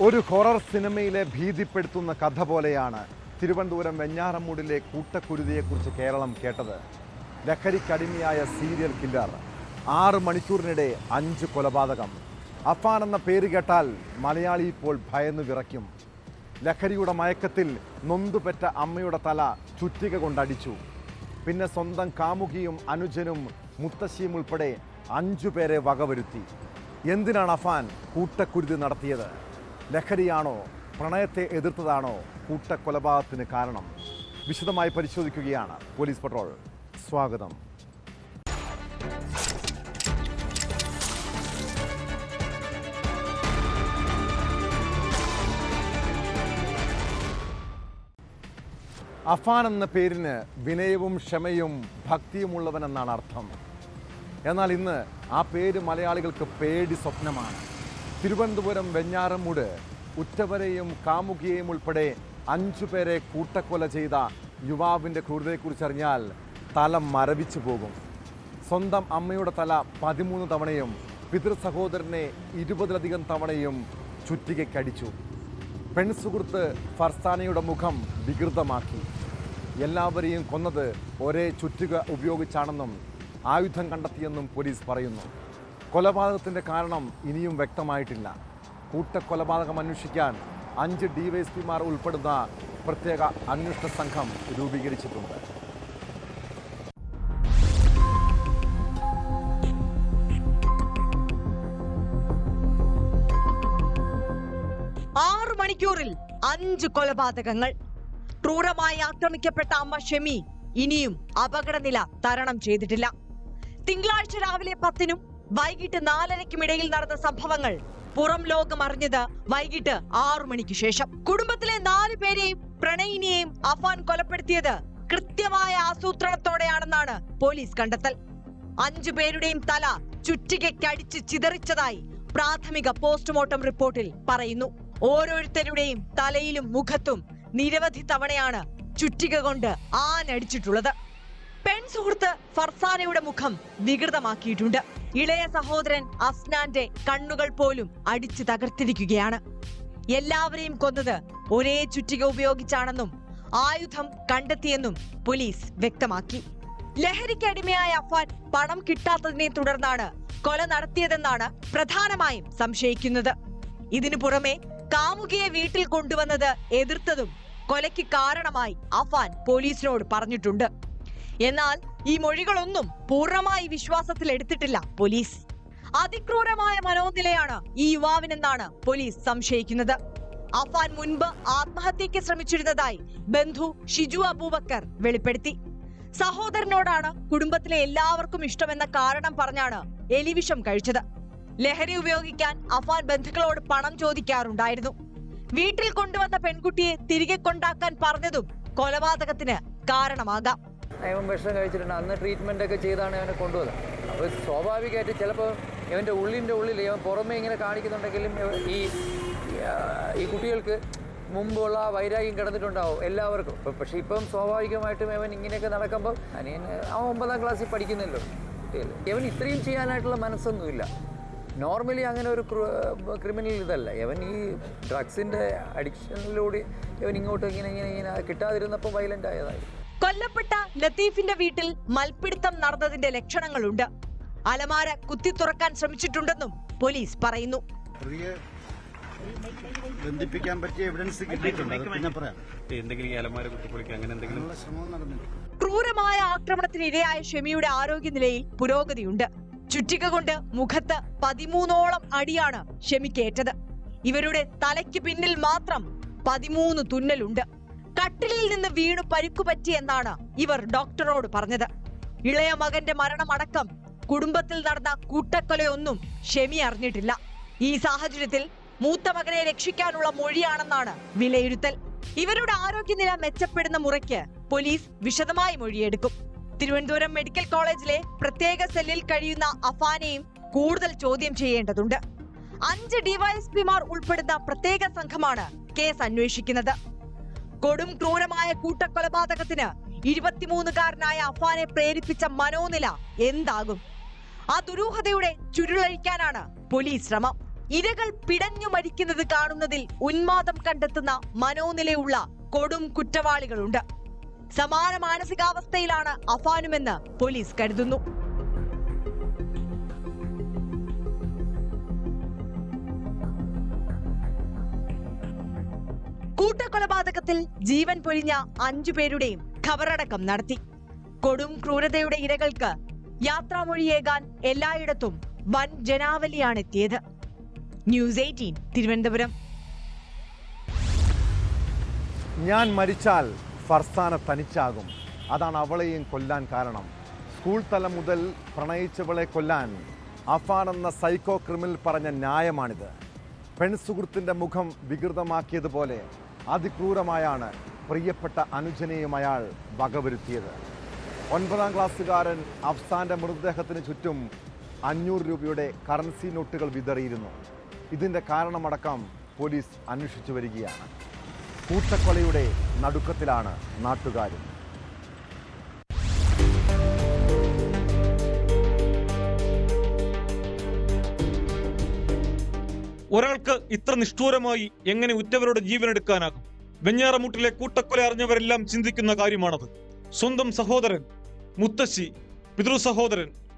ഒരു ഹൊറർ സിനിമയിലെ ഭീതിപ്പെടുത്തുന്ന കഥ പോലെയാണ് തിരുവനന്തപുരം വെഞ്ഞാറമൂടിലെ കൂട്ടക്കുരുതിയെക്കുറിച്ച് കേരളം കേട്ടത്. ലഹരിക്കടിമയായ സീരിയൽ കില്ലർ, 6 മണിക്കൂറിനിടെ 5 കൊലപാതകം. അഫാൻ എന്ന പേര് കേട്ടാൽ മലയാളി ഇപ്പോൾ ഭയന്ന് വിറയ്ക്കും. ലഹരിയുടെ മയക്കത്തിൽ നൊന്തുപെറ്റ അമ്മയുടെ തല ചുറ്റിക കൊണ്ടടിച്ചു. പിന്നെ സ്വന്തം കാമുകിയും അനുജനും മുത്തശ്ശിയും ഉൾപ്പെടെ 5 പേരെ വകവരുത്തി. എന്തിനാണ് അഫാൻ കൂട്ടക്കുരുതി നടത്തിയത്? ലഹരിയാണോ, പ്രണയത്തെ എതിർത്തതാണോ കൂട്ടക്കൊലപാതകത്തിന് കാരണം? വിശദമായി പരിശോധിക്കുകയാണ് പോലീസ് പട്രോൾ. സ്വാഗതം. അഫാൻ എന്ന പേരിന് വിനയവും ക്ഷമയും ഭക്തിയുമുള്ളവനെന്നാണ് അർത്ഥം. എന്നാൽ ഇന്ന് ആ പേര് മലയാളികൾക്ക് പേടി സ്വപ്നമാണ്. തിരുവനന്തപുരം വെഞ്ഞാറമൂട് ഉറ്റവരെയും കാമുകിയെയും ഉൾപ്പെടെ 5 പേരെ കൂട്ടക്കൊല ചെയ്ത യുവാവിൻ്റെ ക്രൂരതയെക്കുറിച്ചറിഞ്ഞാൽ തല മരവിച്ചു പോകും. സ്വന്തം അമ്മയുടെ തല 13 തവണയും പിതൃ സഹോദരനെ 20-ലധികം തവണയും ചുറ്റികയ്ക്കടിച്ചു. പെൺസുഹൃത്ത് ഫർസാനയുടെ മുഖം വികൃതമാക്കി. എല്ലാവരെയും കൊന്നത് ഒരേ ചുറ്റിക ഉപയോഗിച്ചാണെന്നും ആയുധം കണ്ടെത്തിയെന്നും പോലീസ് പറയുന്നു. കൊലപാതകത്തിൻ്റെ കാരണം ഇനിയും വ്യക്തമായിട്ടില്ല. കൂട്ടക്കൊലപാതകം അന്വേഷിക്കാൻ 5 ഡിവൈഎസ്പിമാർ ഉൾപ്പെടുന്ന പ്രത്യേക അന്വേഷണ സംഘം രൂപീകരിച്ചിട്ടുണ്ട്. മണിക്കൂറിൽ 5 കൊലപാതകങ്ങൾ. ക്രൂരമായി ആക്രമിക്കപ്പെട്ട അമ്മ ഷെമി ഇനിയും അപകടനില തരണം ചെയ്തിട്ടില്ല. തിങ്കളാഴ്ച രാവിലെ 10-നും വൈകിട്ട് 4:30-നും ഇടയിൽ നടന്ന സംഭവങ്ങൾ പുറം ലോകം അറിഞ്ഞത് വൈകിട്ട് 6 മണിക്ക് ശേഷം. കുടുംബത്തിലെ 4 പേരെയും പ്രണയിനിയെയും അഫാൻ കൊലപ്പെടുത്തിയത് കൃത്യമായ ആസൂത്രണത്തോടെയാണെന്നാണ് പോലീസ് കണ്ടെത്തൽ. 5 പേരുടെയും തല ചുറ്റികയ്ക്കടിച്ച് ചിതറിച്ചതായി പ്രാഥമിക പോസ്റ്റ്മോർട്ടം റിപ്പോർട്ടിൽ പറയുന്നു. ഓരോരുത്തരുടെയും തലയിലും മുഖത്തും നിരവധി തവണയാണ് ചുറ്റിക കൊണ്ട് ആനടിച്ചിട്ടുള്ളത്. പെൺസുഹൃത്ത് ഫർസാനയുടെ മുഖം വികൃതമാക്കിയിട്ടുണ്ട്. ഇളയ സഹോദരൻ അസ്നാന്റെ കണ്ണുകൾ പോലും അടിച്ചു തകർത്തിരിക്കുകയാണ്. എല്ലാവരെയും കൊന്നത് ഒരേ ചുറ്റിക ഉപയോഗിച്ചാണെന്നും ആയുധം കണ്ടെത്തിയെന്നും പോലീസ് വ്യക്തമാക്കി. ലഹരിക്കടിമയായ അഫാൻ പണം കിട്ടാത്തതിനെ തുടർന്നാണ് കൊല നടത്തിയതെന്നാണ് പ്രധാനമായും സംശയിക്കുന്നത്. ഇതിനു പുറമെ കാമുകിയെ വീട്ടിൽ കൊണ്ടുവന്നത് എതിർത്തതും കൊലയ്ക്ക് കാരണമായി അഫാൻ പോലീസിനോട് പറഞ്ഞിട്ടുണ്ട്. എന്നാൽ ഈ മൊഴികളൊന്നും പൂർണ്ണമായി വിശ്വാസത്തിൽ എടുത്തിട്ടില്ല പോലീസ്. അതിക്രൂരമായ മനോനിലയാണ് ഈ യുവാവിനെന്നാണ് പോലീസ് സംശയിക്കുന്നത്. അഫാൻ മുൻപ് ആത്മഹത്യയ്ക്ക് ശ്രമിച്ചിരുന്നതായി ബന്ധു ഷിജു അബൂബക്കർ വെളിപ്പെടുത്തി. സഹോദരനോടാണ് കുടുംബത്തിലെ എല്ലാവർക്കും ഇഷ്ടമെന്ന കാരണം പറഞ്ഞാണ് എലിവിഷം കഴിച്ചത്. ലഹരി ഉപയോഗിക്കാൻ അഫാൻ ബന്ധുക്കളോട് പണം ചോദിക്കാറുണ്ടായിരുന്നു. വീട്ടിൽ കൊണ്ടുവന്ന പെൺകുട്ടിയെ തിരികെ കൊണ്ടാക്കാൻ പറഞ്ഞതും കൊലപാതകത്തിന് കാരണമാകാം. ഇവൻ വിഷം കഴിച്ചിട്ടുണ്ട്. അന്ന് ട്രീറ്റ്മെന്റ് ഒക്കെ ചെയ്താണ് അവനെ കൊണ്ടുവന്നത്. അപ്പോൾ സ്വാഭാവികമായിട്ട് ചിലപ്പോൾ ഇവന്റെ ഉള്ളിൽ ഇവൻ പുറമെ ഇങ്ങനെ കാണിക്കുന്നുണ്ടെങ്കിലും ഈ കുട്ടികൾക്ക് മുമ്പുള്ള വൈരാഗ്യം കിടന്നിട്ടുണ്ടാവും എല്ലാവർക്കും. പക്ഷെ ഇപ്പം സ്വാഭാവികമായിട്ടും ഇവൻ ഇങ്ങനെയൊക്കെ നടക്കുമ്പോൾ അവൻ 9ാം ക്ലാസ്സിൽ പഠിക്കുന്നല്ലോ കുട്ടികൾ. ഇവൻ ഇത്രയും ചെയ്യാനായിട്ടുള്ള മനസ്സൊന്നുമില്ല. നോർമലി അങ്ങനെ ഒരു ക്രിമിനൽ ഇതല്ല. ഇവൻ ഈ ഡ്രഗ്സിന്റെ അഡിക്ഷനിലൂടെ ഇവൻ ഇങ്ങോട്ട് ഇങ്ങനെ കിട്ടാതിരുന്നപ്പോൾ വയലന്റ് ആയതായി. കൊല്ലപ്പെട്ട ലത്തീഫിന്റെ വീട്ടിൽ മൽപ്പിടുത്തം നടന്നതിന്റെ ലക്ഷണങ്ങളുണ്ട്. അലമാര കുത്തി തുറക്കാൻ ശ്രമിച്ചിട്ടുണ്ടെന്നും പോലീസ് പറയുന്നു. ബന്ധിപ്പിക്കാൻ പറ്റിയ എവിഡൻസ് കിട്ടിയിട്ടുണ്ട്. ക്രൂരമായ ആക്രമണത്തിന് ഇരയായ ഷെമിയുടെ ആരോഗ്യനിലയിൽ പുരോഗതിയുണ്ട്. ചുറ്റിക കൊണ്ട് മുഖത്ത് 13ഓളം അടിയാണ് ഷെമിക്കേറ്റത്. ഇവരുടെ തലയ്ക്ക് പിന്നിൽ മാത്രം 13 തുന്നലുണ്ട്. കട്ടിലിൽ നിന്ന് വീണു പരിക്കുപറ്റിയെന്നാണ് ഇവർ ഡോക്ടറോട് പറഞ്ഞത്. ഇളയ മകന്റെ മരണമടക്കം കുടുംബത്തിൽ നടന്ന കൂട്ടക്കൊലയൊന്നും ഷെമി അറിഞ്ഞിട്ടില്ല. ഈ സാഹചര്യത്തിൽ മൂത്ത മകനെ രക്ഷിക്കാനുള്ള മൊഴിയാണെന്നാണ് വിലയിരുത്തൽ. ഇവരുടെ ആരോഗ്യനില മെച്ചപ്പെടുന്ന മുറയ്ക്ക് പോലീസ് വിശദമായി മൊഴിയെടുക്കും. തിരുവനന്തപുരം മെഡിക്കൽ കോളേജിലെ പ്രത്യേക സെല്ലിൽ കഴിയുന്ന അഫാനെയും കൂടുതൽ ചോദ്യം ചെയ്യേണ്ടതുണ്ട്. 5 ഡിവൈഎസ്പിമാർ ഉൾപ്പെടുന്ന പ്രത്യേക സംഘമാണ് കേസ് അന്വേഷിക്കുന്നത്. കൊടും ക്രൂരമായ കൂട്ടക്കൊലപാതകത്തിന് 23-കാരനായ അഫാനെ പ്രേരിപ്പിച്ച മനോനില എന്താകും? ആ ദുരൂഹതയുടെ ചുരുളഴിക്കാനാണ് പോലീസ് ശ്രമം. ഇരകൾ പിടഞ്ഞു മരിക്കുന്നത് കാണുന്നതിൽ ഉന്മാദം കണ്ടെത്തുന്ന മനോനിലയുള്ള കൊടും കുറ്റവാളികളുണ്ട്. സമാന മാനസികാവസ്ഥയിലാണ് അഫാനുമെന്ന് പോലീസ് കരുതുന്നു. കൂട്ടക്കൊലപാതകത്തിൽ ജീവൻ പൊലിഞ്ഞ 5 പേരുടെയും ഖബറടക്കം നടത്തി. കൊടും ക്രൂരതയുടെ ഇരകൾക്ക് യാത്രാമൊഴിയേകാൻ എല്ലായിടത്തും വൻ ജനാവലിയാണ് എത്തിയത്. ന്യൂസ് 18 തിരുവനന്തപുരം. ഞാൻ മരിച്ചാൽ ഫർസാന തനിച്ചാകും. അതാണ് അവളെയും കൊല്ലാൻ കാരണം. സ്കൂൾ തലം മുതൽ പ്രണയിച്ചവളെ കൊല്ലാൻ അഫാൻ എന്ന സൈക്കോ ക്രിമിനൽ പറഞ്ഞ ന്യായമാണിത്. പെൺസുഹൃത്തിൻ്റെ മുഖം വികൃതമാക്കിയതുപോലെ അതിക്രൂരമായാണ് പ്രിയപ്പെട്ട അനുജനെയും അയാൾ വകവരുത്തിയത്. 9ാം ക്ലാസ്സുകാരൻ അഫ്സാന്റെ മൃതദേഹത്തിന് ചുറ്റും 500 രൂപയുടെ കറൻസി നോട്ടുകൾ വിതറിയിരുന്നു. ഇതിൻ്റെ കാരണമടക്കം പോലീസ് അന്വേഷിച്ചു വരികയാണ്. കൂട്ടക്കൊലയുടെ നടുക്കത്തിലാണ് നാട്ടുകാരും. ഒരാൾക്ക് ഇത്ര നിഷ്ഠൂരമായി എങ്ങനെ ഉറ്റവരുടെ ജീവനെടുക്കാനാകും? വെഞ്ഞാറമൂട്ടിലെ കൂട്ടക്കൊല അറിഞ്ഞവരെല്ലാം ചിന്തിക്കുന്ന കാര്യമാണത്. സ്വന്തം സഹോദരൻ, മുത്തശ്ശി,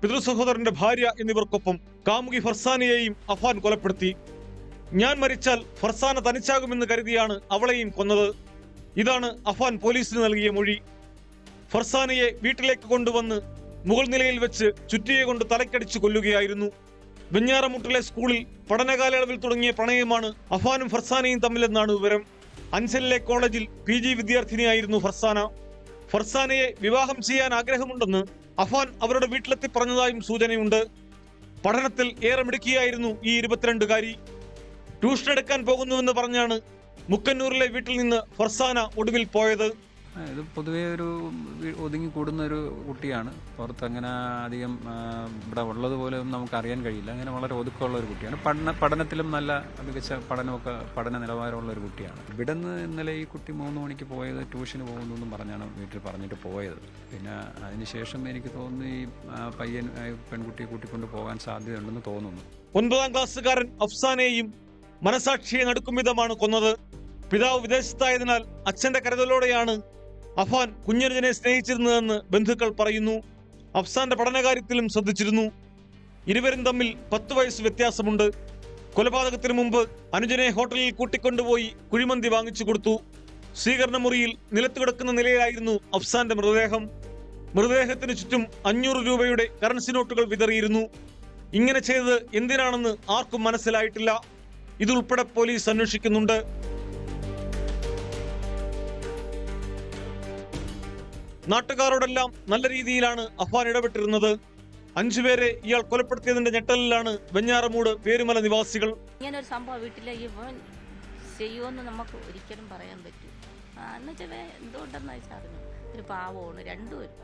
പിതൃസഹോദരന്റെ ഭാര്യ എന്നിവർക്കൊപ്പം കാമുകി ഫർസാനയെയും അഫാൻ കൊലപ്പെടുത്തി. ഞാൻ മരിച്ചാൽ ഫർസാന തനിച്ചാകുമെന്ന് കരുതിയാണ് അവളെയും കൊന്നത്. ഇതാണ് അഫാൻ പോലീസിന് നൽകിയ മൊഴി. ഫർസാനയെ വീട്ടിലേക്ക് കൊണ്ടുവന്ന് മുകൾ നിലയിൽ വെച്ച് ചുറ്റിയെ കൊണ്ട് തലക്കടിച്ച് കൊല്ലുകയായിരുന്നു. വെഞ്ഞാറമൂട്ടിലെ സ്കൂളിൽ പഠനകാലയളവിൽ തുടങ്ങിയ പ്രണയമാണ് അഫാനും ഫർസാനയും തമ്മിലെന്നാണ് വിവരം. അഞ്ചലിലെ കോളേജിൽ PG വിദ്യാർത്ഥിനിയായിരുന്നു ഫർസാന. ഫർസാനയെ വിവാഹം ചെയ്യാൻ ആഗ്രഹമുണ്ടെന്ന് അഫാൻ അവരുടെ വീട്ടിലെത്തി പറഞ്ഞതായും സൂചനയുണ്ട്. പഠനത്തിൽ ഏറെ മിടുക്കിയായിരുന്നു ഈ 22-കാരി. ട്യൂഷൻ എടുക്കാൻ പോകുന്നുവെന്ന് പറഞ്ഞാണ് മുക്കന്നൂരിലെ വീട്ടിൽ നിന്ന് ഫർസാന ഒടുവിൽ പോയത്. ഇത് പൊതുവേ ഒരു ഒതുങ്ങി കൂടുന്ന ഒരു കുട്ടിയാണ്. പുറത്തങ്ങനെ അധികം ഇവിടെ ഉള്ളതുപോലെ നമുക്കറിയാൻ കഴിയില്ല. അങ്ങനെ വളരെ ഒതുക്കമുള്ള ഒരു കുട്ടിയാണ്. പഠനത്തിലും നല്ല മികച്ച പഠന നിലവാരമുള്ള ഒരു കുട്ടിയാണ്. ഇവിടെ നിന്ന് ഇന്നലെ ഈ കുട്ടി 3 മണിക്ക് പോയത് ട്യൂഷന് പോകുന്നു എന്നും പറഞ്ഞാണ് വീട്ടിൽ പറഞ്ഞിട്ട് പോയത്. പിന്നെ അതിനുശേഷം എനിക്ക് തോന്നുന്നു ഈ പയ്യൻ പെൺകുട്ടിയെ കൂട്ടിക്കൊണ്ട് പോകാൻ സാധ്യതയുണ്ടെന്ന് തോന്നുന്നു. 9ാം ക്ലാസ്സുകാരൻ അഫ്സാനെയും മനസാക്ഷിയെ നടുക്കും വിധമാണ് കൊന്നത്. പിതാവ് വിദേശത്തായതിനാൽ അച്ഛന്റെ കരുതലോടെയാണ് അഫാൻ കുഞ്ഞനുജനെ സ്നേഹിച്ചിരുന്നതെന്ന് ബന്ധുക്കൾ പറയുന്നു. അഫ്സാന്റെ പഠനകാര്യത്തിലും ശ്രദ്ധിച്ചിരുന്നു. ഇരുവരും തമ്മിൽ 10 വയസ്സ് വ്യത്യാസമുണ്ട്. കൊലപാതകത്തിന് മുമ്പ് അനുജനെ ഹോട്ടലിൽ കൂട്ടിക്കൊണ്ടുപോയി കുഴിമന്തി വാങ്ങിച്ചു കൊടുത്തു. സ്വീകരണ മുറിയിൽ നിലത്ത് കിടക്കുന്ന നിലയിലായിരുന്നു അഫ്സാന്റെ മൃതദേഹം. മൃതദേഹത്തിന് ചുറ്റും 500 രൂപയുടെ കറൻസി നോട്ടുകൾ വിതറിയിരുന്നു. ഇങ്ങനെ ചെയ്തത് എന്തിനാണെന്ന് ആർക്കും മനസ്സിലായിട്ടില്ല. ഇതുൾപ്പെടെ പോലീസ് അന്വേഷിക്കുന്നുണ്ട്. നാട്ടുകാരോടെല്ലാം നല്ല രീതിയിലാണ് അഫാൻ ഇടപെട്ടിരുന്നത്. 5 പേരെ ഇയാൾ കൊലപ്പെടുത്തിയതിന്റെ ഞെട്ടലിലാണ് വെഞ്ഞാറമൂട് പേരുമല നിവാസികൾ. ഇങ്ങനെ ഒരു സംഭവം വീട്ടിലെ ഇവൻ ചെയ്യുമെന്ന് നമുക്ക് ഒരിക്കലും പറയാൻ പറ്റും. എന്നുവെച്ചാൽ എന്തുകൊണ്ടെന്ന് വെച്ചാൽ ഒരു പാവമാണ് രണ്ടുപേരും.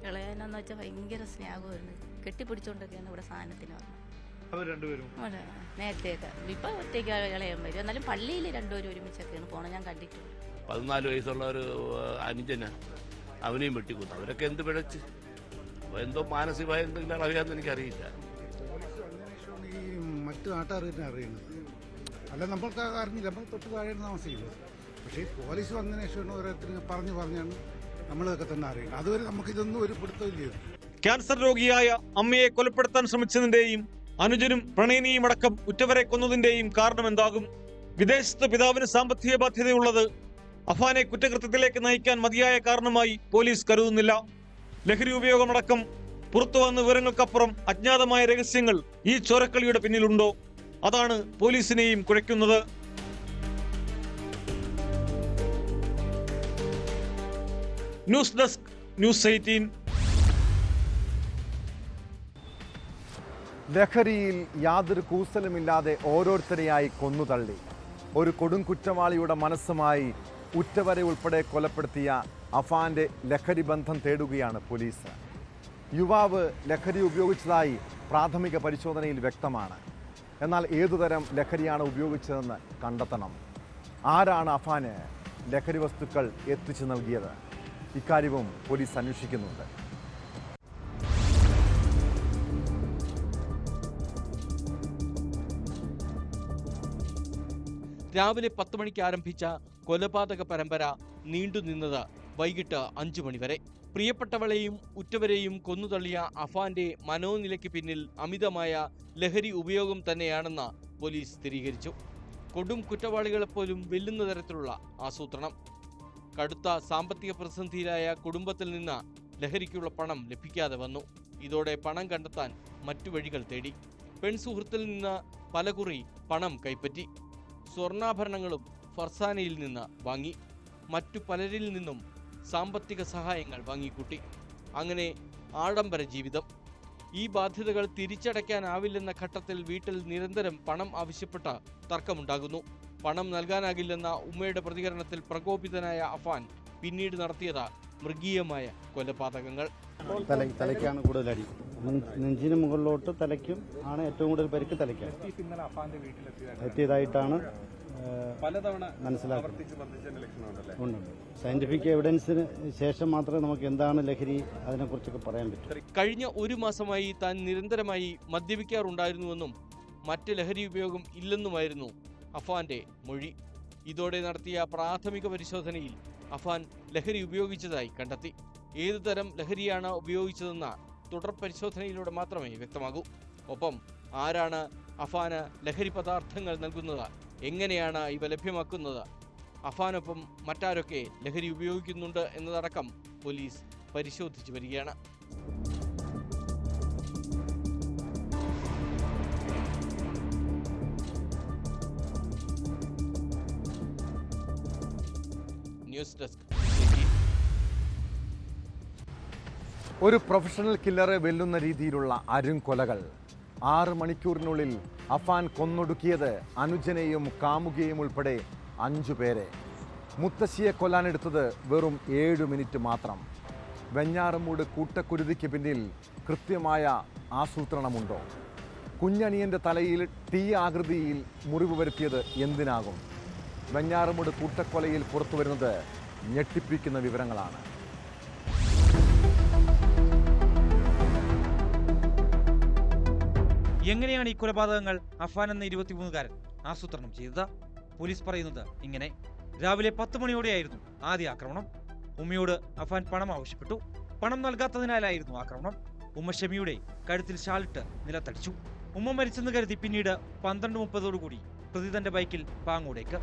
ഇളയനെന്ന് വെച്ചാൽ ഭയങ്കര സ്നേഹമായിരുന്നു. കെട്ടിപ്പിടിച്ചോണ്ടൊക്കെയാണ് ഇവിടെ സാധനത്തിന് വന്നത്. നേരത്തെയൊക്കെ ഇപ്പൊ ഒറ്റയ്ക്ക് ഇളയാൻ വരും. എന്നാലും പള്ളിയിൽ രണ്ടുപേരും ഒരുമിച്ചൊക്കെയാണ് പോണത്. ഞാൻ കണ്ടിട്ടുണ്ട്. 14 വയസ്സുള്ള ഒരു അനുജന അവനെയും വെട്ടിക്കൊന്നു. അവരൊക്കെ എന്ത് പിഴച്ച് എന്തോ മാനസികമായ എന്തെങ്കിലും അറിയാമെന്ന് എനിക്കറിയില്ല. ഈ മറ്റു നാട്ടുകാർക്ക് അറിയുന്നത് അല്ല, നമ്മൾക്ക് അറിഞ്ഞില്ല. നമ്മൾ തൊട്ട് താഴെയാണ് താമസിക്കുന്നത്. പക്ഷേ പോലീസ് വന്നതിന് ശേഷം ഓരോരുത്തരും പറഞ്ഞാണ് നമ്മളൊക്കെ തന്നെ അറിയുന്നത്. അതുവരെ നമുക്കിതൊന്നും ഒരു പിടുത്തമില്ല. ക്യാൻസർ രോഗിയായ അമ്മയെ കൊലപ്പെടുത്താൻ ശ്രമിച്ചതിന്റെയും അനുജനും പ്രണയിനിയും അടക്കം ഉറ്റവരെ കൊന്നതിന്റെയും കാരണം എന്താകും? വിദേശത്ത് പിതാവിന് സാമ്പത്തിക ബാധ്യതയുള്ളത് അഫാനെ കുറ്റകൃത്യത്തിലേക്ക് നയിക്കാൻ മതിയായ കാരണമായി പോലീസ് കരുതുന്നില്ല. ലഹരി ഉപയോഗമടക്കം പുറത്തു വന്ന വിവരങ്ങൾക്കപ്പുറം അജ്ഞാതമായ രഹസ്യങ്ങൾ ഈ ചോരക്കളിയുടെ പിന്നിലുണ്ടോ? അതാണ് പോലീസിനെയും കുഴയ്ക്കുന്നത്. News desk, news 18. ലഹരിയിൽ യാതൊരു കൂസലുമില്ലാതെ ഓരോരുത്തരെയായി കൊന്നുതള്ളി ഒരു കൊടും കുറ്റവാളിയുടെ മനസ്സുമായി ഉറ്റവരെ ഉൾപ്പെടെ കൊലപ്പെടുത്തിയ അഫാന്റെ ലഹരി ബന്ധം തേടുകയാണ് പോലീസ്. യുവാവ് ലഹരി ഉപയോഗിച്ചതായി പ്രാഥമിക പരിശോധനയിൽ വ്യക്തമാണ്. എന്നാൽ ഏതുതരം ലഹരിയാണ് ഉപയോഗിച്ചതെന്ന് കണ്ടെത്തണം. ആരാണ് അഫാന് ലഹരി വസ്തുക്കൾ എത്തിച്ചു നൽകിയത്? ഇക്കാര്യവും പോലീസ് അന്വേഷിക്കുന്നുണ്ട്. രാവിലെ 10 മണിക്ക് ആരംഭിച്ച കൊലപാതക പരമ്പര നീണ്ടുനിന്നത് വൈകിട്ട് 5 മണിവരെ. പ്രിയപ്പെട്ടവളെയും ഉറ്റവരെയും കൊന്നുതള്ളിയ അഫാന്റെ മനോനിലയ്ക്ക് പിന്നിൽ അമിതമായ ലഹരി ഉപയോഗം തന്നെയാണെന്ന് പോലീസ് സ്ഥിരീകരിച്ചു. കൊടും കുറ്റവാളികളെപ്പോലും വെല്ലുന്ന തരത്തിലുള്ള ആസൂത്രണം. കടുത്ത സാമ്പത്തിക പ്രതിസന്ധിയിലായ കുടുംബത്തിൽ നിന്ന് ലഹരിക്കുള്ള പണം ലഭിക്കാതെ വന്നു. ഇതോടെ പണം കണ്ടെത്താൻ മറ്റു വഴികൾ തേടി. പെൺസുഹൃത്തിൽ നിന്ന് പലകുറി പണം കൈപ്പറ്റി. സ്വർണ്ണാഭരണങ്ങളും ഫർസാനയിൽ നിന്ന് വാങ്ങി. മറ്റു പലരിൽ നിന്നും സാമ്പത്തിക സഹായങ്ങൾ വാങ്ങിക്കൂട്ടി. അങ്ങനെ ആഡംബര ജീവിതം. ഈ ബാധ്യതകൾ തിരിച്ചടയ്ക്കാനാവില്ലെന്ന ഘട്ടത്തിൽ വീട്ടിൽ നിരന്തരം പണം ആവശ്യപ്പെട്ട തർക്കമുണ്ടാകുന്നു. പണം നൽകാനാകില്ലെന്ന ഉമ്മയുടെ പ്രതികരണത്തിൽ പ്രകോപിതനായ അഫാൻ പിന്നീട് നടത്തിയത് മൃഗീയമായ കൊലപാതകങ്ങൾ. തലയ്ക്കാണ് കൂടുതൽ അടി. നെഞ്ചിന് മുകളിലോട്ട് തലയ്ക്കും ആണ് ഏറ്റവും കൂടുതൽ പരിക്ക് തലയ്ക്കാണ് എത്തിയതായിട്ടാണ് മനസ്സിലാക്കുന്നത്. സയന്റിഫിക് എവിഡൻസിന് ശേഷം മാത്രമേ നമുക്ക് എന്താണ് ലഹരി അതിനെക്കുറിച്ചൊക്കെ പറയാൻ പറ്റൂ. കഴിഞ്ഞ 1 മാസമായി താൻ നിരന്തരമായി മദ്യപിക്കാറുണ്ടായിരുന്നുവെന്നും മറ്റ് ലഹരി ഉപയോഗം ഇല്ലെന്നുമായിരുന്നു അഫാന്റെ മൊഴി. ഇതോടെ നടത്തിയ പ്രാഥമിക പരിശോധനയിൽ അഫാൻ ലഹരി ഉപയോഗിച്ചതായി കണ്ടെത്തി. ഏതുതരം ലഹരിയാണ് ഉപയോഗിച്ചതെന്ന് തുടർ പരിശോധനയിലൂടെ മാത്രമേ വ്യക്തമാകൂ. ഒപ്പം ആരാണ് അഫാന് ലഹരി പദാർത്ഥങ്ങൾ നൽകുന്നത്, എങ്ങനെയാണ് ഇവ ലഭ്യമാക്കുന്നത്, അഫാനൊപ്പം മറ്റാരൊക്കെ ലഹരി ഉപയോഗിക്കുന്നുണ്ട് എന്നതടക്കം പോലീസ് പരിശോധിച്ചു വരികയാണ്. News desk. ഒരു പ്രൊഫഷണൽ കില്ലറെ വെല്ലുന്ന രീതിയിലുള്ള അരുംകൊലകൾ. 6 മണിക്കൂറിനുള്ളിൽ അഫാൻ കൊന്നൊടുക്കിയത് അനുജനെയും കാമുകിയെയും ഉൾപ്പെടെ 5 പേരെ. മുത്തശ്ശിയെ കൊല്ലാനെടുത്തത് വെറും 7 മിനിറ്റ് മാത്രം. വെഞ്ഞാറമൂട് കൂട്ടക്കുരുതിക്ക് പിന്നിൽ കൃത്യമായ ആസൂത്രണമുണ്ടോ? കുഞ്ഞണിയൻ്റെ തലയിൽ തീ ആകൃതിയിൽ മുറിവ് വരുത്തിയത് എന്തിനാകും? വെഞ്ഞാറമൂട് കൂട്ടക്കൊലയിൽ പുറത്തു വരുന്നത് ഞെട്ടിപ്പിക്കുന്ന വിവരങ്ങളാണ്. എങ്ങനെയാണ് ഈ കൊലപാതകങ്ങൾ അഫാൻ എന്ന 23-കാരൻ ആസൂത്രണം ചെയ്തത്? പോലീസ് പറയുന്നത് ഇങ്ങനെ: രാവിലെ 10 മണിയോടെയായിരുന്നു ആദ്യ ആക്രമണം. ഉമ്മയോട് അഫാൻ പണം ആവശ്യപ്പെട്ടു. പണം നൽകാത്തതിനാലായിരുന്നു ആക്രമണം. ഉമ്മ ഷമിയുടെ കഴുത്തിൽ ഷാളിട്ട് നിലത്തടിച്ചു. ഉമ്മ മരിച്ചെന്ന് കരുതി പിന്നീട് 12:30 പ്രതി തന്റെ ബൈക്കിൽ പാങ്ങോടേക്ക്.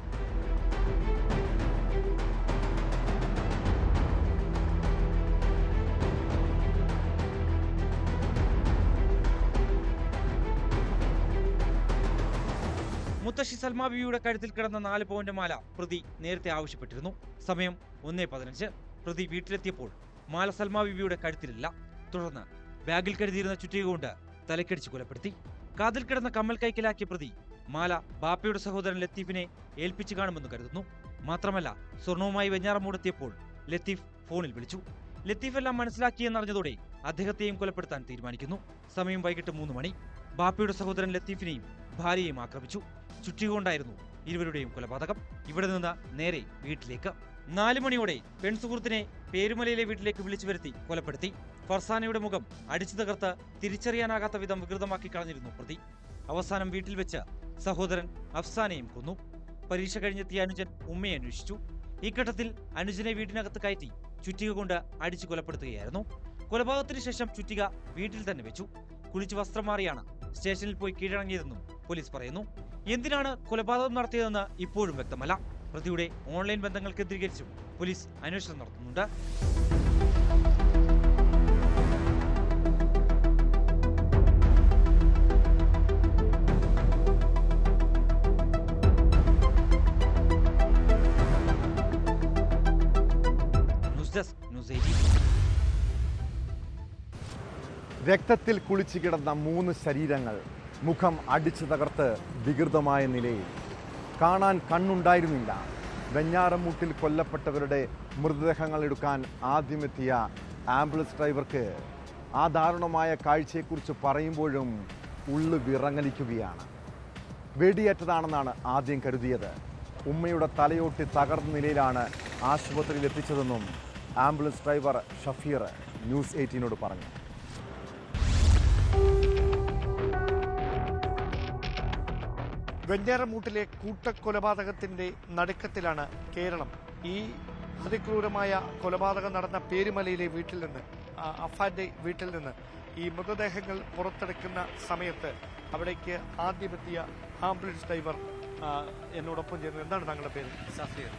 മുത്തശ്ശി സൽമാ ബീവിയുടെ കഴുത്തിൽ കിടന്ന 4 പവന്റെ മാല പ്രതി നേരത്തെ ആവശ്യപ്പെട്ടിരുന്നു. സമയം 1:15. പ്രതി വീട്ടിലെത്തിയപ്പോൾ മാല സൽമാ ബീവിയുടെ കഴുത്തിലില്ല. തുടർന്ന് ബാഗിൽ കരുതിയിരുന്ന ചുറ്റിക കൊണ്ട് തലക്കടിച്ച് കൊലപ്പെടുത്തി. കാതിൽ കിടന്ന കമ്മൽ കൈക്കലാക്കിയ പ്രതി മാല ബാപ്പയുടെ സഹോദരൻ ലത്തീഫിനെ ഏൽപ്പിച്ചു കാണുമെന്ന് കരുതുന്നു. മാത്രമല്ല, സ്വർണവുമായി വെഞ്ഞാറമൂടെത്തിയപ്പോൾ ലത്തീഫ് ഫോണിൽ വിളിച്ചു. ലത്തീഫ് എല്ലാം മനസ്സിലാക്കിയെന്നറിഞ്ഞതോടെ അദ്ദേഹത്തെയും കൊലപ്പെടുത്താൻ തീരുമാനിക്കുന്നു. സമയം വൈകിട്ട് 3 മണി. ബാപ്പയുടെ സഹോദരൻ ലത്തീഫിനെയും ഭാര്യയെയും ആക്രമിച്ചു. ചുറ്റിക കൊണ്ടായിരുന്നു ഇരുവരുടെയും കൊലപാതകം. ഇവിടെ നിന്ന് നേരെ വീട്ടിലേക്ക്. 4 മണിയോടെ പെൺസുഹൃത്തിനെ പേരുമലയിലെ വീട്ടിലേക്ക് വിളിച്ചു വരുത്തി കൊലപ്പെടുത്തി. ഫർസാനയുടെ മുഖം അടിച്ചു തകർത്ത് തിരിച്ചറിയാനാകാത്ത വിധം വികൃതമാക്കി കളഞ്ഞിരുന്നു പ്രതി. അവസാനം വീട്ടിൽ വെച്ച് സഹോദരൻ അഫ്സാനെയും കൊന്നു. പരീക്ഷ കഴിഞ്ഞെത്തിയ അനുജൻ ഉമ്മയെ അന്വേഷിച്ചു. ഈ ഘട്ടത്തിൽ അനുജനെ വീട്ടിനകത്ത് കയറ്റി ചുറ്റിക കൊണ്ട് അടിച്ചു കൊലപ്പെടുത്തുകയായിരുന്നു. കൊലപാതകത്തിന് ശേഷം ചുറ്റിക വീട്ടിൽ തന്നെ വെച്ചു. കുളിച്ച് വസ്ത്രം മാറിയാണ് സ്റ്റേഷനിൽ പോയി കീഴടങ്ങിയതെന്നും പോലീസ് പറയുന്നു. എന്തിനാണ് കൊലപാതകം നടത്തിയതെന്ന് ഇപ്പോഴും വ്യക്തമല്ല. പ്രതിയുടെ ഓൺലൈൻ ബന്ധങ്ങൾ കേന്ദ്രീകരിച്ചും പോലീസ് അന്വേഷണം നടത്തുന്നുണ്ട്. News desk, news 18. രക്തത്തിൽ കുളിച്ചു കിടന്ന 3 ശരീരങ്ങൾ, മുഖം അടിച്ചു തകർത്ത് വികൃതമായ നിലയിൽ. കാണാൻ കണ്ണുണ്ടായിരുന്നില്ല. വെഞ്ഞാറമൂട്ടിൽ കൊല്ലപ്പെട്ടവരുടെ മൃതദേഹങ്ങൾ എടുക്കാൻ ആദ്യമെത്തിയ ആംബുലൻസ് ഡ്രൈവർക്ക് ആ ദാരുണമായ കാഴ്ചയെക്കുറിച്ച് പറയുമ്പോഴും ഉള്ളു വിറങ്ങലിക്കുകയാണ്. വെടിയേറ്റതാണെന്നാണ് ആദ്യം കരുതിയത്. ഉമ്മയുടെ തലയോട്ടി തകർന്ന നിലയിലാണ് ആശുപത്രിയിൽ എത്തിച്ചതെന്നും ആംബുലൻസ് ഡ്രൈവർ ഷഫീർ ന്യൂസ് 18നോട് പറഞ്ഞു. വെഞ്ഞാറമൂട്ടിലെ കൂട്ടക്കൊലപാതകത്തിൻ്റെ നടുക്കത്തിലാണ് കേരളം. ഈ അതിക്രൂരമായ കൊലപാതകം നടന്ന പേരുമലയിലെ വീട്ടിൽ നിന്ന്, അഫാന്റെ വീട്ടിൽ നിന്ന് ഈ മൃതദേഹങ്ങൾ പുറത്തെടുക്കുന്ന സമയത്ത് അവിടേക്ക് ആദ്യമെത്തിയ ആംബുലൻസ് ഡ്രൈവർ എന്നോടൊപ്പം ചേർന്നു. എന്താണ് താങ്കളുടെ പേര്? സഫീർ.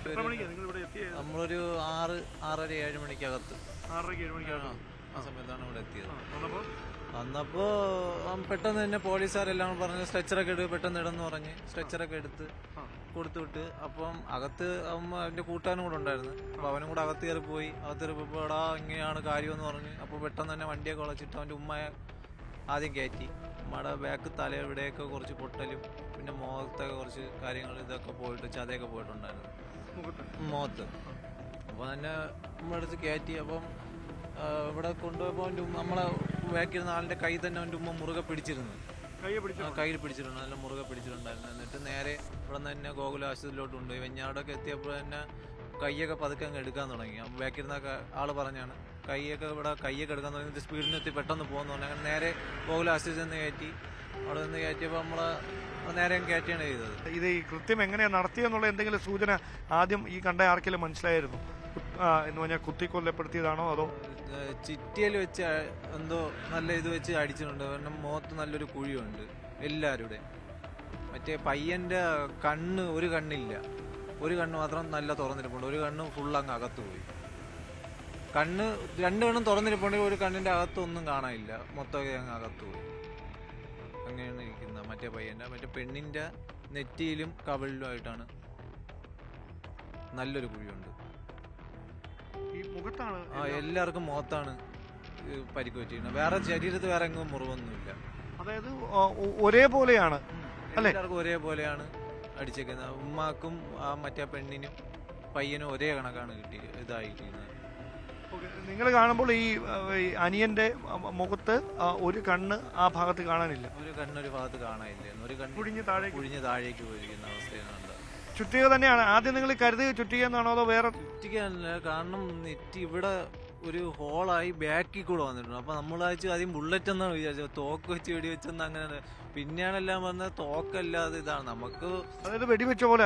നമ്മളൊരു 6:30-7 മണിക്കകത്ത് 6:30-7 മണിക്കകത്ത് ആ സമയത്താണ് ഇവിടെ എത്തിയത്. വന്നപ്പോ പെട്ടെന്ന് തന്നെ പോലീസുകാരെല്ലാം പറഞ്ഞ് സ്ട്രെച്ചറൊക്കെ എടുത്ത് പെട്ടെന്ന് ഇടന്ന് പറഞ്ഞ് സ്ട്രെച്ചറൊക്കെ എടുത്ത് കൊടുത്തുവിട്ട്. അപ്പം അകത്ത് അവന്റെ കൂട്ടുകാരനും കൂടെ ഉണ്ടായിരുന്നു. അപ്പൊ അവനും കൂടെ അകത്ത് കയറി പോയി. അകത്ത് കയറിപ്പോ എടാ ഇങ്ങനെയാണ് കാര്യമെന്ന് പറഞ്ഞ് അപ്പോൾ പെട്ടെന്ന് തന്നെ വണ്ടിയൊക്കെ വളച്ചിട്ട് അവന്റെ ഉമ്മയെ ആദ്യം കയറ്റി. ഉമ്മയുടെ ബാക്ക് തല ഇവിടെയൊക്കെ കുറച്ച് പൊട്ടലും പിന്നെ മുഖത്തൊക്കെ കുറച്ച് കാര്യങ്ങൾ ഇതൊക്കെ പോയിട്ട് ചതയൊക്കെ പോയിട്ടുണ്ടായിരുന്നു മുഖത്ത്. അപ്പോൾ തന്നെ ഉമ്മ എടുത്ത് കയറ്റി. അപ്പം ഇവിടെ കൊണ്ടുപോയപ്പോൾ അവൻ്റെ നമ്മളെ ബാക്കിരുന്ന ആളിൻ്റെ കൈ തന്നെ അവൻ്റെ ഉമ്മ മുറുകെ പിടിച്ചിരുന്നു. കയ്യിൽ പിടിച്ചിട്ടുണ്ട്, നല്ല മുറുകെ പിടിച്ചിട്ടുണ്ടായിരുന്നു. എന്നിട്ട് നേരെ ഇവിടെ നിന്ന് തന്നെ ഗോകുല ആശുപത്രിയിലോട്ട് കൊണ്ടുപോയി. വെഞ്ഞാടൊക്കെ എത്തിയപ്പോൾ തന്നെ കൈയൊക്കെ പതുക്കെ അങ്ങ് എടുക്കാൻ തുടങ്ങി. ബാക്കിരുന്ന ആൾ പറഞ്ഞാണ് കൈയൊക്കെ എടുക്കാൻ തുടങ്ങി. സ്പീഡിനെത്തി പെട്ടെന്ന് പോകുന്നു പറഞ്ഞു. അങ്ങനെ നേരെ ഗോകുല ആശുപത്രിയിൽ നിന്ന് കയറ്റി. അവിടെ നിന്ന് കയറ്റിയപ്പോൾ നേരെ കയറ്റിയാണ് ചെയ്തത്. ഇത് ഈ കൃത്യം എങ്ങനെയാണ് നടത്തിയെന്നുള്ള എന്തെങ്കിലും സൂചന ആദ്യം ഈ കണ്ട ആർക്കെങ്കിലും മനസ്സിലായിരുന്നു? എന്ന് പറഞ്ഞാൽ കുത്തിക്കൊല്ലപ്പെടുത്തിയതാണോ അതോ ചിറ്റിയിൽ വെച്ച് എന്തോ നല്ല ഇത് വെച്ച് അടിച്ചിട്ടുണ്ട്. കാരണം മുഖത്ത് നല്ലൊരു കുഴിയുണ്ട് എല്ലാവരുടെ. മറ്റേ പയ്യന്റെ കണ്ണ് ഒരു കണ്ണില്ല, ഒരു കണ്ണ് മാത്രം നല്ല തുറന്നിരിപ്പുണ്ട്. ഒരു കണ്ണ് ഫുൾ അങ്ങ് അകത്ത് പോയി. രണ്ട് കണ്ണും തുറന്നിരിപ്പുണ്ടെങ്കിൽ ഒരു കണ്ണിന്റെ അകത്തൊന്നും കാണാനില്ല, മൊത്തമൊക്കെ അങ്ങ് അകത്ത് പോയി. അങ്ങനെയാണ് ഇരിക്കുന്നത്. മറ്റേ പെണ്ണിന്റെ നെറ്റിയിലും കവിളിലും ആയിട്ടാണ് നല്ലൊരു കുഴിയുണ്ട്. എല്ലാവർക്കും മുഖത്താണ് പരിക്ക് പറ്റിയിരുന്നത്. വേറെ ശരീരത്തിൽ വേറെ എങ്ങും മുറിവൊന്നുമില്ല. അതായത് ഒരേപോലെയാണ് എല്ലാവർക്കും ഒരേപോലെയാണ് അടിച്ചേക്കുന്നത്. ഉമ്മാക്കും മറ്റേ പെണ്ണിനും പയ്യനും ഒരേ കണക്കാണ് ഇതായിരിക്കുന്നത്. നിങ്ങൾ കാണുമ്പോൾ ഈ അനിയന്റെ മുഖത്ത് ഒരു കണ്ണ് ആ ഭാഗത്ത് കാണാനില്ല, ഒരു കണ്ണൊരു ഭാഗത്ത് കാണാനില്ല, ഒരു കണ്ണ് കുഴിഞ്ഞ് താഴേക്ക് പോയിരിക്കുന്ന അവസ്ഥയാണ്. ചുറ്റിക തന്നെയാണ് ആദ്യം നിങ്ങൾ കരുതി ചുറ്റിക എന്നാണോ അതോ വേറെ? ചുറ്റികയല്ല, കാരണം നെറ്റി ഇവിടെ ഒരു ഹോളായി ബാക്കിൽ കൂടെ വന്നിട്ടുണ്ട്. അപ്പൊ നമ്മളാച്ചു ആദ്യം ബുള്ളറ്റ് എന്നാണ് വിചാരിച്ചത്, തോക്ക് വെച്ച് വെടിവെച്ചെന്ന്. അങ്ങനെ പിന്നെയാണെല്ലാം വന്നത് തോക്കല്ലാതെ ഇതാണ് നമുക്ക്. അതായത് വെടിവെച്ച പോലെ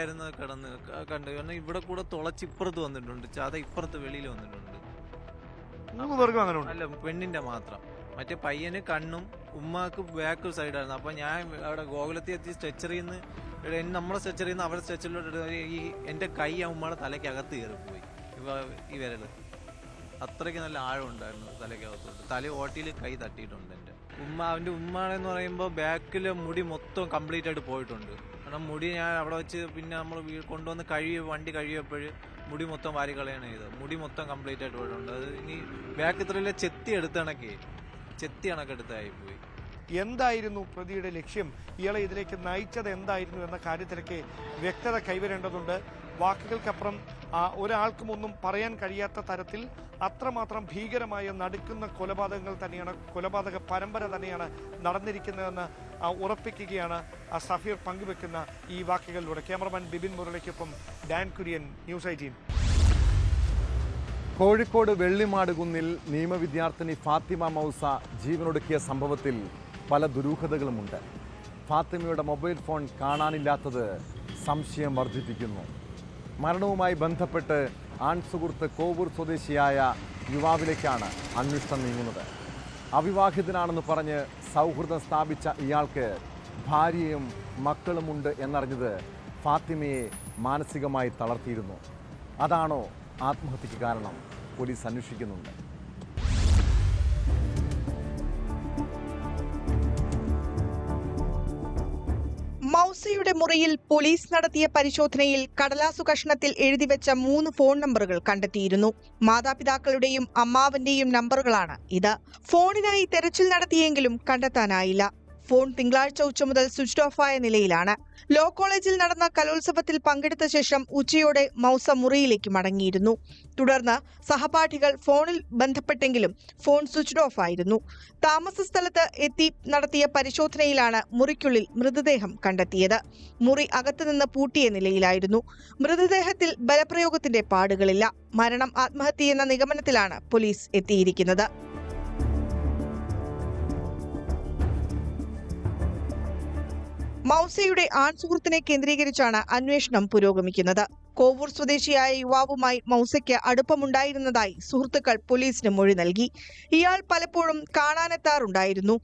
ആയിരുന്നു കിടന്ന് കണ്ടു. കാരണം ഇവിടെ കൂടെ തുളച്ചിപ്പുറത്ത് വന്നിട്ടുണ്ട്, ചത ഇപ്പുറത്ത് വെളിയിൽ വന്നിട്ടുണ്ട്. അല്ല, പെണ്ണിന്റെ മാത്രം. മറ്റേ പയ്യന് കണ്ണും ഉമ്മാക്ക് ബാക്ക് സൈഡായിരുന്നു. അപ്പൊ ഞാൻ അവിടെ ഗോകുലത്തിൽ എത്തി സ്ട്രെച്ചറിൽ നിന്ന് നമ്മളെ സ്ട്രെച്ചറിൽ നിന്ന് അവരുടെ സ്ട്രെച്ചറിലോട്ട് ഈ എന്റെ കൈ ഉമ്മയുടെ തലയ്ക്കകത്ത് കയറിപ്പോയി. ഈ വിരല് അത്രയ്ക്ക് നല്ല ആഴം ഉണ്ടായിരുന്നു തലയ്ക്കകത്തോട്ട്. തല ഓട്ടിയിൽ കൈ തട്ടിയിട്ടുണ്ട്. അവന്റെ ഉമ്മാണെന്ന് പറയുമ്പോൾ ബാക്കിലെ മുടി മൊത്തം കംപ്ലീറ്റ് ആയിട്ട് പോയിട്ടുണ്ട്. കാരണം മുടി ഞാൻ അവിടെ വെച്ച് പിന്നെ നമ്മൾ കൊണ്ടുവന്ന് വണ്ടി കഴിയപ്പോൾ മുടി മൊത്തം വാരി കളയാണ് ചെയ്തത്. മുടി മൊത്തം കംപ്ലീറ്റ് ആയിട്ട് പോയിട്ടുണ്ട്. അത് ഇനി ബാക്ക് ഇത്രയിലെ ചെത്തി കണക്കെടുത്തായിപ്പോയി. എന്തായിരുന്നു പ്രതിയുടെ ലക്ഷ്യം, ഇയാളെ ഇതിലേക്ക് നയിച്ചത് എന്തായിരുന്നു എന്ന കാര്യത്തിലേക്ക് വ്യക്തത കൈവരേണ്ടതുണ്ട്. വാക്കുകൾക്കപ്പുറം ഒരാൾക്കും ഒന്നും പറയാൻ കഴിയാത്ത തരത്തിൽ അത്രമാത്രം ഭീകരമായ നടുക്കുന്ന കൊലപാതക പരമ്പര തന്നെയാണ് നടന്നിരിക്കുന്നതെന്ന് ഉറപ്പിക്കുകയാണ് സഫീർ പങ്കുവെക്കുന്ന ഈ വാക്കുകളിലൂടെ. ക്യാമറമാൻ ബിബിൻ മുരളിക്കൊപ്പം ഡാൻ കുര്യൻ, ന്യൂസ് 18. കോഴിക്കോട് വെള്ളിമാടുകുന്നിൽ നിയമവിദ്യാർത്ഥിനി ഫാത്തിമ മൗസ ജീവനൊടുക്കിയ സംഭവത്തിൽ പല ദുരൂഹതകളുമുണ്ട്. ഫാത്തിമയുടെ മൊബൈൽ ഫോൺ കാണാനില്ലാത്തത് സംശയം വർദ്ധിപ്പിക്കുന്നു. മരണവുമായി ബന്ധപ്പെട്ട് ആൺസുഹൃത്ത് കോവൂർ സ്വദേശിയായ യുവാവിലേക്കാണ് അന്വേഷണം നീങ്ങുന്നത്. അവിവാഹിതനാണെന്ന് പറഞ്ഞ് സൗഹൃദം സ്ഥാപിച്ച ഇയാൾക്ക് ഭാര്യയും മക്കളുമുണ്ട് എന്നറിഞ്ഞത് ഫാത്തിമയെ മാനസികമായി തളർത്തിയിരുന്നു. അതാണോ ആത്മഹത്യക്ക് കാരണം? പോലീസ് അന്വേഷിക്കുന്നുണ്ട്. മൗസയുടെ മുറിയിൽ പോലീസ് നടത്തിയ പരിശോധനയിൽ കടലാസു കഷ്ണത്തിൽ എഴുതിവെച്ച 3 ഫോൺ നമ്പറുകൾ കണ്ടെത്തിയിരുന്നു. മാതാപിതാക്കളുടെയും അമ്മാവന്റെയും നമ്പറുകളാണ് ഇത്. ഫോണിനായി തെരച്ചിൽ നടത്തിയെങ്കിലും കണ്ടെത്താനായില്ല. ഫോൺ തിങ്കളാഴ്ച ഉച്ച മുതൽ സ്വിച്ച് ഓഫായ നിലയിലാണ്. ലോ കോളേജിൽ നടന്ന കലോത്സവത്തിൽ പങ്കെടുത്ത ശേഷം ഉച്ചയോടെ മൗസ മുറിയിലേക്ക് മടങ്ങിയിരുന്നു. തുടർന്ന് സഹപാഠികൾ ഫോണിൽ ബന്ധപ്പെട്ടെങ്കിലും ഫോൺ സ്വിച്ച് ഓഫ് ആയിരുന്നു. താമസ സ്ഥലത്ത് എത്തി നടത്തിയ പരിശോധനയിലാണ് മുറിക്കുള്ളിൽ മൃതദേഹം കണ്ടെത്തിയത്. മുറി അകത്തുനിന്ന് പൂട്ടിയ നിലയിലായിരുന്നു. മൃതദേഹത്തിൽ ബലപ്രയോഗത്തിന്റെ പാടുകളില്ല. മരണം ആത്മഹത്യയെന്ന നിഗമനത്തിലാണ് പോലീസ് എത്തിയിരിക്കുന്നത്. മൗസയുടെ ആൺസുഹൃത്തിനെ കേന്ദ്രീകരിച്ചാണ് അന്വേഷണം പുരോഗമിക്കുന്നത്. കോവൂർ സ്വദേശിയായ യുവാവുമായി മൗസയ്ക്ക് അടുപ്പമുണ്ടായിരുന്നതായി സുഹൃത്തുക്കൾ പോലീസിന് മൊഴി നൽകി. ഇയാൾ പലപ്പോഴും കാണാനെത്താറുണ്ടായിരുന്നു.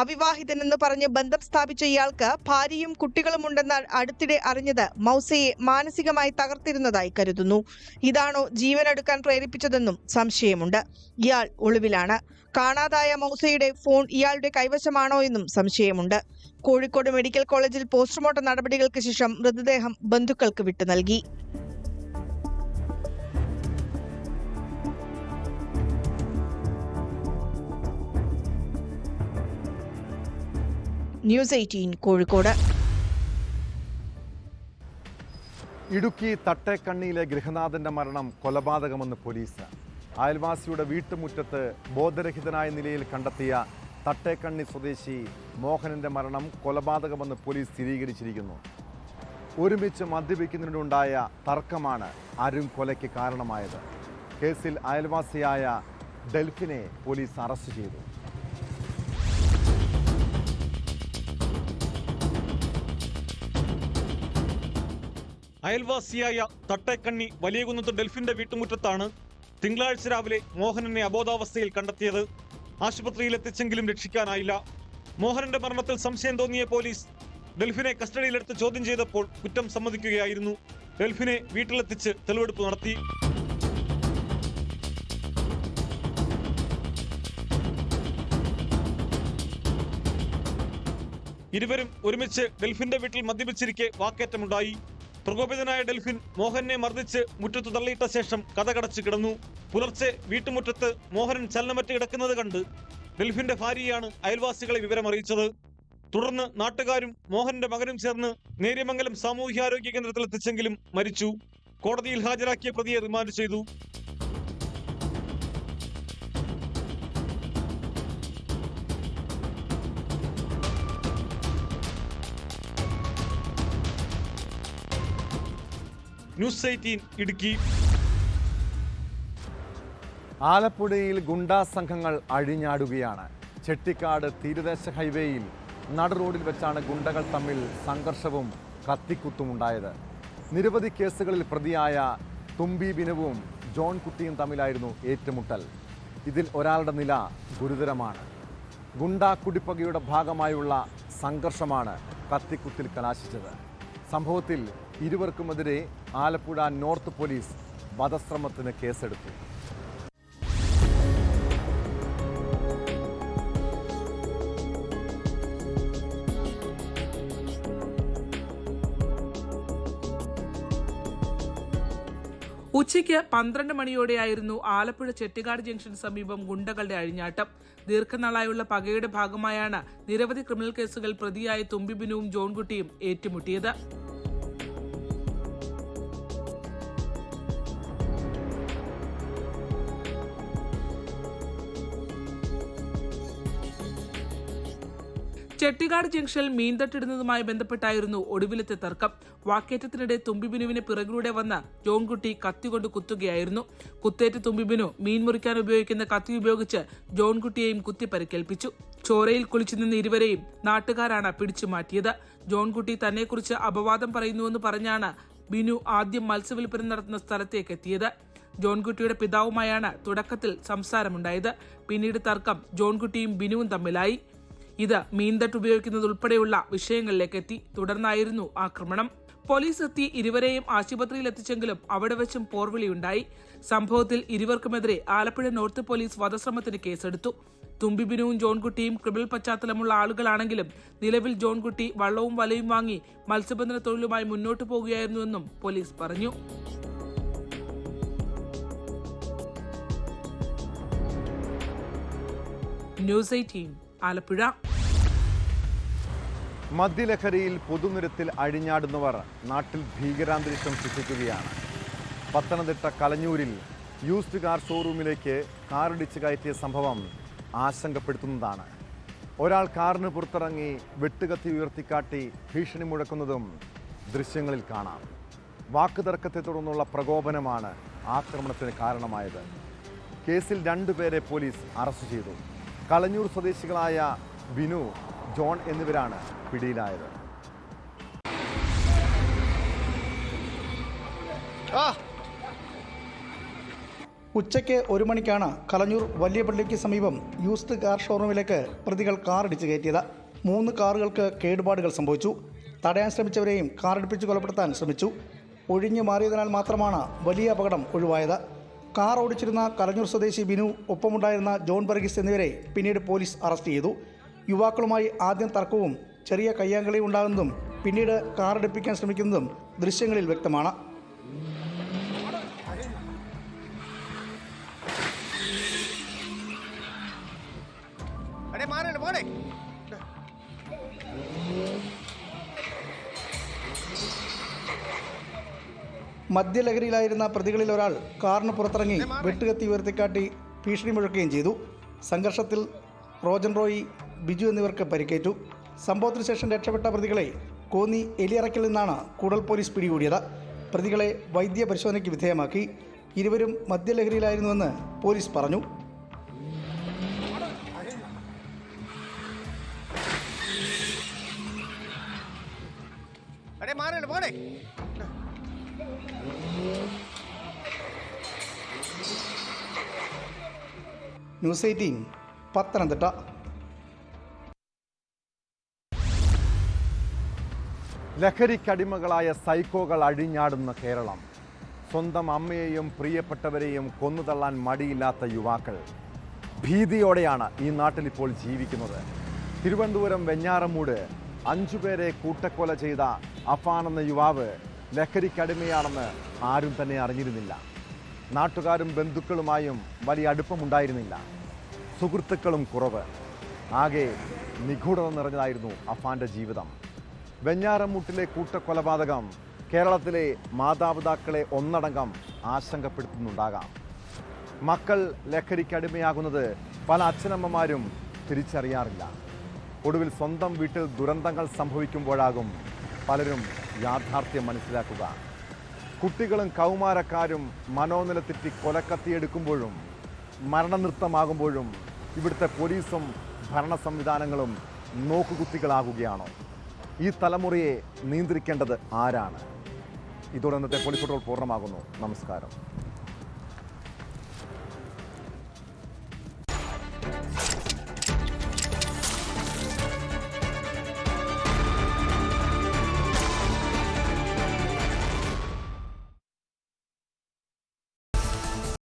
അവിവാഹിതനെന്ന് പറഞ്ഞ് ബന്ധം സ്ഥാപിച്ച ഇയാൾക്ക് ഭാര്യയും കുട്ടികളുമുണ്ടെന്ന് അടുത്തിടെ അറിഞ്ഞത് മൗസയെ മാനസികമായി തകർത്തിരുന്നതായി കരുതുന്നു. ഇതാണോ ജീവനെടുക്കാൻ പ്രേരിപ്പിച്ചതെന്നും സംശയമുണ്ട്. ഇയാൾ ഒളിവിലാണ്. കാണാതായ മൗസയുടെ ഫോൺ ഇയാളുടെ കൈവശമാണോ എന്നും സംശയമുണ്ട്. കോഴിക്കോട് മെഡിക്കൽ കോളേജിൽ പോസ്റ്റ്മോർട്ടം നടപടികൾക്ക് ശേഷം മൃതദേഹം ബന്ധുക്കൾക്ക് വിട്ടു നൽകി. ന്യൂസ് 18 കോഴിക്കോട്. ഇടുക്കി തട്ടേക്കണ്ണിയിലെ ഗൃഹനാഥന്റെ മരണം കൊലപാതകമെന്ന് പോലീസ്. അയൽവാസിയുടെ വീട്ടുമുറ്റത്ത് ബോധരഹിതനായ നിലയിൽ കണ്ടെത്തിയ തട്ടേക്കണ്ണി സ്വദേശി മോഹനന്റെ മരണം കൊലപാതകമെന്ന് പോലീസ് സ്ഥിരീകരിച്ചിരിക്കുന്നു. ഒരുമിച്ച് മദ്യപിക്കുന്നതിനുണ്ടായ തർക്കമാണ് അരുൺ കൊലയ്ക്ക് കാരണമായത്. കേസിൽ അയൽവാസിയായ ഡെൽഫിനെ പോലീസ് അറസ്റ്റ് ചെയ്തു. അയൽവാസിയായ തട്ടേക്കണ്ണി വലിയകുന്നത്ത് ഡെൽഫിന്റെ വീട്ടുമുറ്റത്താണ് തിങ്കളാഴ്ച രാവിലെ മോഹനനെ അബോധാവസ്ഥയിൽ കണ്ടെത്തിയത്. ആശുപത്രിയിലെത്തിച്ചെങ്കിലും രക്ഷിക്കാനായില്ല. മോഹനന്റെ മരണത്തിൽ സംശയം തോന്നിയ പോലീസ് ഡെൽഫിനെ കസ്റ്റഡിയിലെടുത്ത് ചോദ്യം ചെയ്തപ്പോൾ കുറ്റം സമ്മതിക്കുകയായിരുന്നു. ഡെൽഫിനെ വീട്ടിലെത്തിച്ച് തെളിവെടുപ്പ് നടത്തി. ഇരുവരും ഒരുമിച്ച് ഡെൽഫിന്റെ വീട്ടിൽ മദ്യപിച്ചിരിക്കെ വാക്കേറ്റമുണ്ടായി. പ്രകോപിതനായ ഡെൽഫിൻ മോഹനെ മർദ്ദിച്ച് മുറ്റത്ത് തള്ളിയിട്ട ശേഷം കതകടച്ച് കിടന്നു. പുലർച്ചെ വീട്ടുമുറ്റത്ത് മോഹനൻ ചലനമറ്റ് കിടക്കുന്നത് കണ്ട് ഡെൽഫിന്റെ ഭാര്യയാണ് അയൽവാസികളെ വിവരമറിയിച്ചത്. തുടർന്ന് നാട്ടുകാരും മോഹന്റെ മകനും ചേർന്ന് നേര്യമംഗലം സാമൂഹ്യാരോഗ്യ കേന്ദ്രത്തിൽ എത്തിച്ചെങ്കിലും മരിച്ചു. കോടതിയിൽ ഹാജരാക്കിയ പ്രതിയെ റിമാൻഡ് ചെയ്തു. ന്യൂസ് 18 ഇടുക്കി. ആലപ്പുഴയിൽ ഗുണ്ടാ സംഘങ്ങൾ അഴിഞ്ഞാടുകയാണ്. ചെട്ടിക്കാട് തീരദേശ ഹൈവേയിൽ നട റോഡിൽ വെച്ചാണ് ഗുണ്ടകൾ തമ്മിൽ സംഘർഷവും കത്തിക്കുത്തുമുണ്ടായത്. നിരവധി കേസുകളിൽ പ്രതിയായ തുമ്പി ബിനുവും ജോൺ കുട്ടിയും തമ്മിലായിരുന്നു ഏറ്റുമുട്ടൽ. ഇതിൽ ഒരാളുടെ നില ഗുരുതരമാണ്. ഗുണ്ടാ കുടിപ്പകയുടെ ഭാഗമായുള്ള സംഘർഷമാണ് കത്തിക്കുത്തിൽ കലാശിച്ചത്. സംഭവത്തിൽ ഇരുവർക്കുമെതിരെ ആലപ്പുഴ നോർത്ത് പോലീസ് വധശ്രമത്തിന് കേസെടുത്തു. ഉച്ചയ്ക്ക് 12 മണിയോടെയായിരുന്നു ആലപ്പുഴ ചെട്ടിക്കാട് ജംഗ്ഷന് സമീപം ഗുണ്ടകളുടെ അഴിഞ്ഞാട്ടം. ദീർഘനാളായുള്ള പകയുടെ ഭാഗമായാണ് നിരവധി ക്രിമിനൽ കേസുകൾ പ്രതിയായ തുമ്പി ബിനുവും ജോൺകുട്ടിയും ഏറ്റുമുട്ടിയത്. ചെട്ടിക്കാട് ജംഗ്ഷനിൽ മീൻതട്ടിടുന്നതുമായി ബന്ധപ്പെട്ടായിരുന്നു ഒടുവിലത്തെ തർക്കം. വാക്കേറ്റത്തിനിടെ തുമ്പി ബിനുവിനെ പിറകിലൂടെ വന്ന ജോൺകുട്ടി കത്തികൊണ്ട് കുത്തുകയായിരുന്നു. കുത്തേറ്റ് തുമ്പി ബിനു മീൻ മുറിക്കാൻ ഉപയോഗിക്കുന്ന കത്തി ഉപയോഗിച്ച് ജോൺകുട്ടിയെയും കുത്തി പരിക്കേൽപ്പിച്ചു. ചോരയിൽ കുളിച്ചു നിന്ന ഇരുവരെയും നാട്ടുകാരാണ് പിടിച്ചു മാറ്റിയത്. ജോൺകുട്ടി തന്നെക്കുറിച്ച് അപവാദം പറയുന്നുവെന്ന് പറഞ്ഞാണ് ബിനു ആദ്യം മത്സ്യവില്പന നടത്തുന്ന സ്ഥലത്തേക്ക് എത്തിയത്. ജോൺകുട്ടിയുടെ പിതാവുമായാണ് തുടക്കത്തിൽ സംസാരമുണ്ടായത്. പിന്നീട് തർക്കം ജോൺകുട്ടിയും ബിനുവും തമ്മിലായി. ഇത് മീൻതട്ട് ഉപയോഗിക്കുന്നതുൾപ്പെടെയുള്ള വിഷയങ്ങളിലേക്ക് എത്തി. തുടർന്നായിരുന്നു ആക്രമണം. പോലീസ് എത്തി ഇരുവരെയും ആശുപത്രിയിൽ എത്തിച്ചെങ്കിലും അവിടെ വെച്ചും പോർവിളിയുണ്ടായി. സംഭവത്തിൽ ഇരുവർക്കുമെതിരെ ആലപ്പുഴ നോർത്ത് പോലീസ് വധശ്രമത്തിന് കേസെടുത്തു. തുമ്പി ബിനുവും ജോൺകുട്ടിയും ക്രിമിനൽ പശ്ചാത്തലമുള്ള ആളുകളാണെങ്കിലും നിലവിൽ ജോൺകുട്ടി വള്ളവും വലയും വാങ്ങി മത്സ്യബന്ധന തൊഴിലുമായി മുന്നോട്ടു പോകുകയായിരുന്നുവെന്നും പോലീസ് പറഞ്ഞു. ന്യൂസ് 18 ആലപ്പുഴ. മദ്യലഹരിയിൽ പൊതുനിരത്തിൽ അഴിഞ്ഞാടുന്നവർ നാട്ടിൽ ഭീകരാന്തരീക്ഷം സൃഷ്ടിക്കുകയാണ്. പത്തനംതിട്ട കലഞ്ഞൂരിൽ യൂസ്ഡ് കാർ ഷോറൂമിലേക്ക് കാറിടിച്ച് കയറ്റിയ സംഭവം ആശങ്കപ്പെടുത്തുന്നതാണ്. ഒരാൾ കാറിന് പുറത്തിറങ്ങി വെട്ടുകത്തി ഉയർത്തിക്കാട്ടി ഭീഷണി മുഴക്കുന്നതും ദൃശ്യങ്ങളിൽ കാണാം. വാക്കുതർക്കത്തെ തുടർന്നുള്ള പ്രകോപനമാണ് ആക്രമണത്തിന് കാരണമായത്. കേസിൽ 2 പേരെ പോലീസ് അറസ്റ്റ് ചെയ്തു. കലഞ്ഞൂർ സ്വദേശികളായ ബിനു, ജോൺ എന്നിവരാണ് പിടിയിലായത്. ഉച്ചയ്ക്ക് 1 മണിക്കാണ് കലഞ്ഞൂർ വലിയ പള്ളിക്ക് സമീപം യൂസ്ഡ് കാർ ഷോറൂമിലേക്ക് പ്രതികൾ കാറിടിച്ച് കയറ്റിയത്. 3 കാറുകൾക്ക് കേടുപാടുകൾ സംഭവിച്ചു. തടയാൻ ശ്രമിച്ചവരെയും കാറിടിപ്പിച്ച് കൊലപ്പെടുത്താൻ ശ്രമിച്ചു. ഒഴിഞ്ഞു മാറിയതിനാൽ മാത്രമാണ് വലിയ അപകടം ഒഴിവായത്. കാർ ഓടിച്ചിരുന്ന കലഞ്ഞൂർ സ്വദേശി ബിനു, ഒപ്പമുണ്ടായിരുന്ന ജോൺ വർഗീസ് എന്നിവരെ പിന്നീട് പോലീസ് അറസ്റ്റ് ചെയ്തു. യുവാക്കളുമായി ആദ്യം തർക്കവും ചെറിയ കയ്യാങ്കളിയും ഉണ്ടാകുന്നതും പിന്നീട് കാറിടിപ്പിക്കാൻ ശ്രമിക്കുന്നതും ദൃശ്യങ്ങളിൽ വ്യക്തമാണ്. മദ്യലഹരിയിലായിരുന്ന പ്രതികളിൽ ഒരാൾ കാറിന് പുറത്തിറങ്ങി വെട്ടുകത്തി ഉയർത്തിക്കാട്ടി ഭീഷണി മുഴക്കുകയും ചെയ്തു. സംഘർഷത്തിൽ റോജൻ റോയി, ബിജു എന്നിവർക്ക് പരിക്കേറ്റു. സംഭവത്തിന് ശേഷം രക്ഷപ്പെട്ട പ്രതികളെ കോന്നി എലിയറയ്ക്കിൽ നിന്നാണ് കൂടൽ പോലീസ് പിടികൂടിയത്. പ്രതികളെ വൈദ്യ പരിശോധനയ്ക്ക് വിധേയമാക്കി. ഇരുവരും മദ്യലഹരിയിലായിരുന്നുവെന്ന് പോലീസ് പറഞ്ഞു. ന്യൂസ് 18 പത്തനംതിട്ട. ലഹരിക്കടിമകളായ സൈക്കോകൾ അഴിഞ്ഞാടുന്ന കേരളം. സ്വന്തം അമ്മയെയും പ്രിയപ്പെട്ടവരെയും കൊന്നുതള്ളാൻ മടിയില്ലാത്ത യുവാക്കൾ. ഭീതിയോടെയാണ് ഈ നാട്ടിൽ ഇപ്പോൾ ജീവിക്കുന്നത്. തിരുവനന്തപുരം വെഞ്ഞാറമൂട് 5 പേരെ കൂട്ടക്കൊല ചെയ്ത അഫാൻ എന്ന യുവാവ് ലഹരിക്കടിമയാണെന്ന് ആരും തന്നെ അറിഞ്ഞിരുന്നില്ല. നാട്ടുകാരും ബന്ധുക്കളുമായും വലിയ അടുപ്പമുണ്ടായിരുന്നില്ല. സുഹൃത്തുക്കളും കുറവ്. ആകെ നിഗൂഢത നിറഞ്ഞതായിരുന്നു അഫാന്റെ ജീവിതം. വെഞ്ഞാറമൂട്ടിലെ കൂട്ടക്കൊലപാതകം കേരളത്തിലെ മാതാപിതാക്കളെ ഒന്നടങ്കം ആശങ്കപ്പെടുത്തുന്നുണ്ടാകാം. മക്കൾ ലഹരിക്കടിമയാകുന്നത് പല അച്ഛനമ്മമാരും തിരിച്ചറിയാറില്ല. ഒടുവിൽ സ്വന്തം വീട്ടിൽ ദുരന്തങ്ങൾ സംഭവിക്കുമ്പോഴാകും പലരും യാഥാർത്ഥ്യം മനസ്സിലാക്കുക. കുട്ടികളും കൗമാരക്കാരും മനോനില തെറ്റി കൊലക്കത്തിയെടുക്കുമ്പോഴും മരണനൃത്തമാകുമ്പോഴും ഇവിടുത്തെ പോലീസും ഭരണ സംവിധാനങ്ങളും നോക്കുകുത്തികളാകുകയാണോ? ഈ തലമുറയെ നിയന്ത്രിക്കേണ്ടത് ആരാണ്? ഇതോടെ ഇന്നത്തെ പോലീസ് പട്രോൾ പൂർണ്ണമാകുന്നു. നമസ്കാരം.